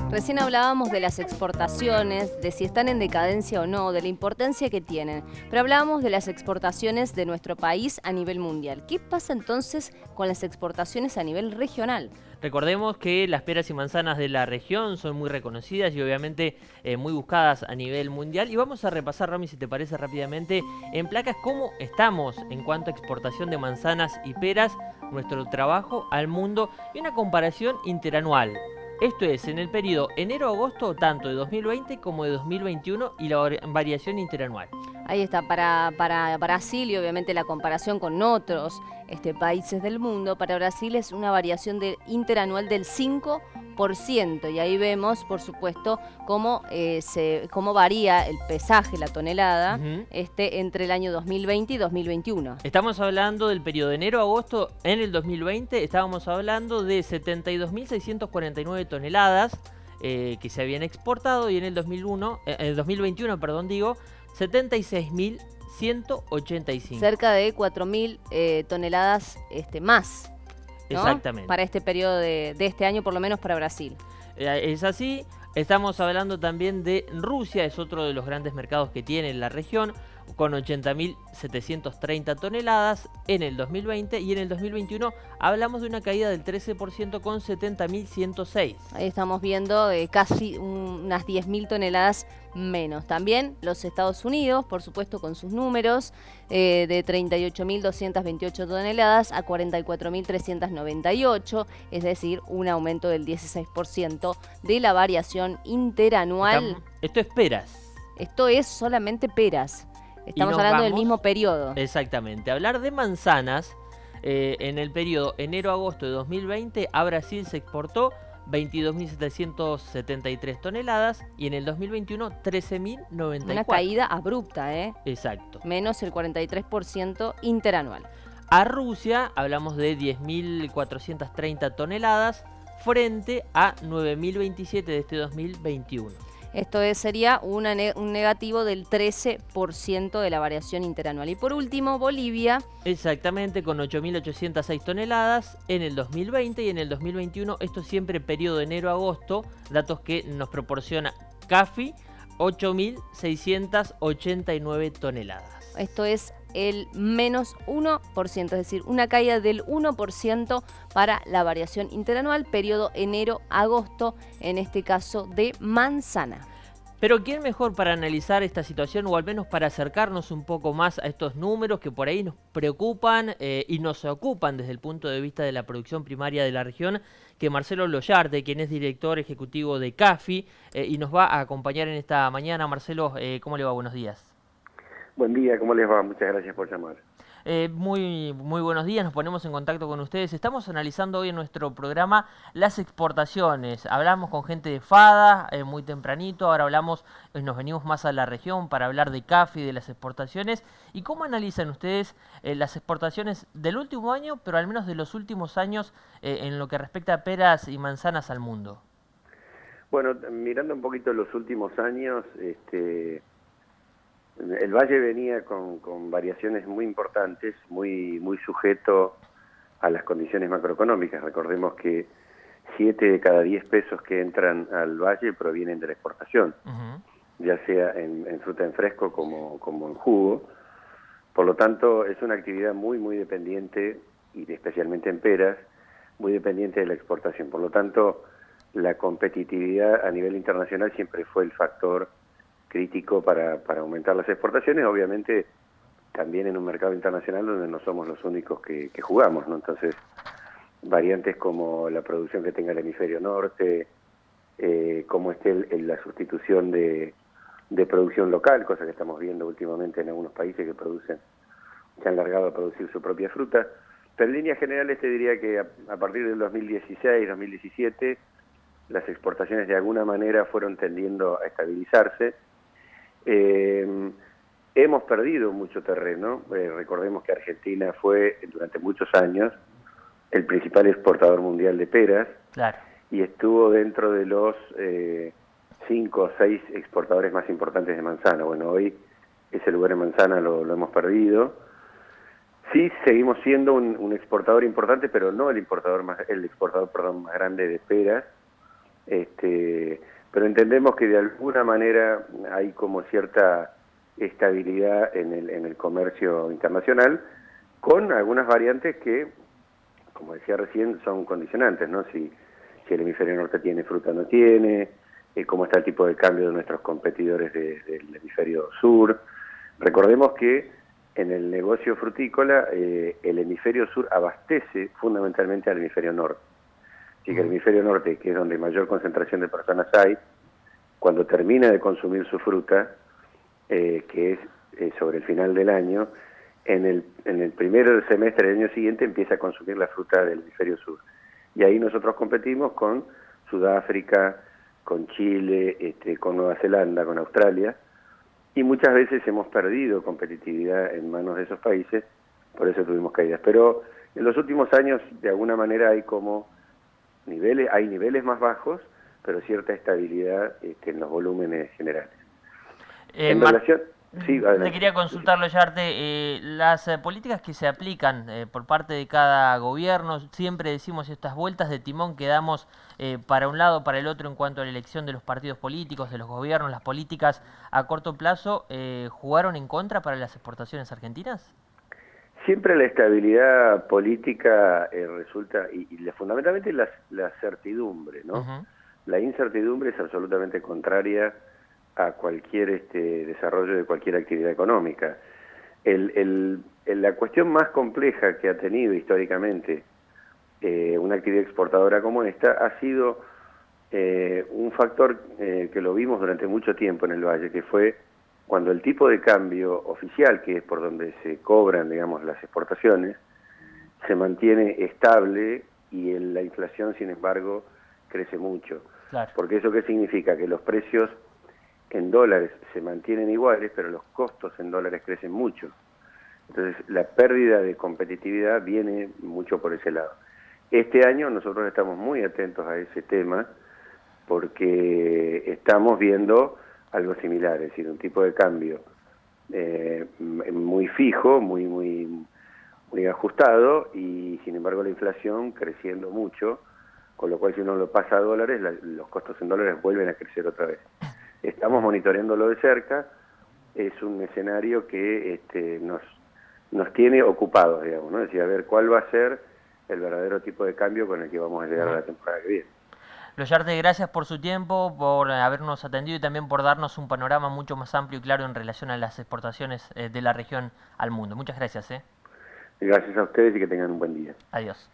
Recién hablábamos de las exportaciones, de si están en decadencia o no, de la importancia que tienen. Pero hablábamos de las exportaciones de nuestro país a nivel mundial. ¿Qué pasa entonces con las exportaciones a nivel regional? Recordemos que las peras y manzanas de la región son muy reconocidas y obviamente muy buscadas a nivel mundial. Y vamos a repasar, Rami, si te parece rápidamente, en placas cómo estamos en cuanto a exportación de manzanas y peras, nuestro trabajo al mundo y una comparación interanual. Esto es, en el periodo enero-agosto tanto de 2020 como de 2021 y la variación interanual. Ahí está, para Brasil y obviamente la comparación con otros países del mundo, para Brasil es una variación interanual del 5%. Y ahí vemos, por supuesto, cómo varía el pesaje, la tonelada, entre el año 2020 y 2021. Estamos hablando del periodo de enero-agosto en el 2020, estábamos hablando de 72.649 toneladas que se habían exportado, y en el 2021, perdón, 76.185. Cerca de 4.000 toneladas más, ¿no? Exactamente. Para este periodo de este año, por lo menos para Brasil. Es así. Estamos hablando también de Rusia, es otro de los grandes mercados que tiene la región, con 80.730 toneladas en el 2020, y en el 2021 hablamos de una caída del 13% con 70.106. Ahí estamos viendo casi unas 10.000 toneladas menos. También los Estados Unidos, por supuesto, con sus números, de 38.228 toneladas a 44.398, es decir, un aumento del 16% de la variación interanual. Esto es peras. Esto es solamente peras. Estamos hablando del mismo periodo. Exactamente. Hablar de manzanas, en el periodo enero-agosto de 2020 a Brasil se exportó 22.773 toneladas y en el 2021 13.094. Una caída abrupta, ¿eh? Exacto. Menos el 43% interanual. A Rusia hablamos de 10.430 toneladas frente a 9.027 de este 2021. Esto sería un negativo del 13% de la variación interanual. Y por último, Bolivia. Exactamente, con 8.806 toneladas en el 2020 y en el 2021. Esto siempre periodo de enero-agosto, datos que nos proporciona CAFI, 8.689 toneladas. Esto es el menos 1%, es decir, una caída del 1% para la variación interanual, periodo enero-agosto, en este caso de manzana. Pero ¿quién mejor para analizar esta situación, o al menos para acercarnos un poco más a estos números que por ahí nos preocupan y nos ocupan desde el punto de vista de la producción primaria de la región, que Marcelo Loyarte, quien es director ejecutivo de CAFI, y nos va a acompañar en esta mañana? Marcelo, ¿cómo le va? Buenos días. Buen día, ¿cómo les va? Muchas gracias por llamar. Muy buenos días, nos ponemos en contacto con ustedes. Estamos analizando hoy en nuestro programa las exportaciones. Hablamos con gente de FADA muy tempranito, ahora nos venimos más a la región para hablar de CAFI, de las exportaciones. ¿Y cómo analizan ustedes las exportaciones del último año, pero al menos de los últimos años, en lo que respecta a peras y manzanas al mundo? Bueno, mirando un poquito los últimos años, el valle venía con variaciones muy importantes, muy sujeto a las condiciones macroeconómicas. Recordemos que 7 de cada 10 pesos que entran al valle provienen de la exportación, ya sea en fruta en fresco como en jugo. Por lo tanto, es una actividad muy dependiente, y especialmente en peras, muy dependiente de la exportación. Por lo tanto, la competitividad a nivel internacional siempre fue el factor crítico para aumentar las exportaciones, obviamente también en un mercado internacional donde no somos los únicos que jugamos, ¿no? Entonces, variantes como la producción que tenga el hemisferio norte, como la sustitución de producción local, cosa que estamos viendo últimamente en algunos países que se han largado a producir su propia fruta. Pero en líneas generales te diría que a partir del 2016, 2017, las exportaciones de alguna manera fueron tendiendo a estabilizarse. Hemos perdido mucho terreno. Recordemos que Argentina fue durante muchos años el principal exportador mundial de peras. Claro. Y estuvo dentro de los 5 o 6 exportadores más importantes de manzana. Bueno, hoy ese lugar en manzana lo hemos perdido. Sí, seguimos siendo un exportador importante, pero no el exportador más grande de peras. Pero entendemos que de alguna manera hay como cierta estabilidad en el comercio internacional, con algunas variantes que, como decía recién, son condicionantes, ¿no? Si el hemisferio norte tiene fruta o no tiene, cómo está el tipo de cambio de nuestros competidores del hemisferio sur. Recordemos que en el negocio frutícola el hemisferio sur abastece fundamentalmente al hemisferio norte. Así que el hemisferio norte, que es donde mayor concentración de personas hay, cuando termina de consumir su fruta, que es sobre el final del año, en el primer semestre del año siguiente empieza a consumir la fruta del hemisferio sur. Y ahí nosotros competimos con Sudáfrica, con Chile, con Nueva Zelanda, con Australia, y muchas veces hemos perdido competitividad en manos de esos países, por eso tuvimos caídas. Pero en los últimos años, de alguna manera, hay niveles más bajos, pero cierta estabilidad en los volúmenes generales. En relación... Sí, le quería consultar, Loyarte, las políticas que se aplican por parte de cada gobierno, siempre decimos estas vueltas de timón que damos para un lado, para el otro en cuanto a la elección de los partidos políticos, de los gobiernos, las políticas a corto plazo, ¿jugaron en contra para las exportaciones argentinas? Siempre la estabilidad política resulta, y fundamentalmente la certidumbre, ¿no? Uh-huh. La incertidumbre es absolutamente contraria a cualquier desarrollo de cualquier actividad económica. La cuestión más compleja que ha tenido históricamente una actividad exportadora como esta ha sido un factor que lo vimos durante mucho tiempo en el Valle, que fue cuando el tipo de cambio oficial, que es por donde se cobran, digamos, las exportaciones, se mantiene estable y la inflación, sin embargo, crece mucho. Claro. Porque ¿eso qué significa? Que los precios en dólares se mantienen iguales, pero los costos en dólares crecen mucho. Entonces, la pérdida de competitividad viene mucho por ese lado. Este año nosotros estamos muy atentos a ese tema porque estamos viendo algo similar, es decir, un tipo de cambio muy fijo, muy ajustado, y sin embargo la inflación creciendo mucho, con lo cual si uno lo pasa a dólares, los costos en dólares vuelven a crecer otra vez. Estamos monitoreándolo de cerca, es un escenario que nos tiene ocupados, digamos, ¿no? Es decir, a ver cuál va a ser el verdadero tipo de cambio con el que vamos a llegar a la temporada que viene. Loyarte, gracias por su tiempo, por habernos atendido y también por darnos un panorama mucho más amplio y claro en relación a las exportaciones de la región al mundo. Muchas gracias. Gracias a ustedes y que tengan un buen día. Adiós.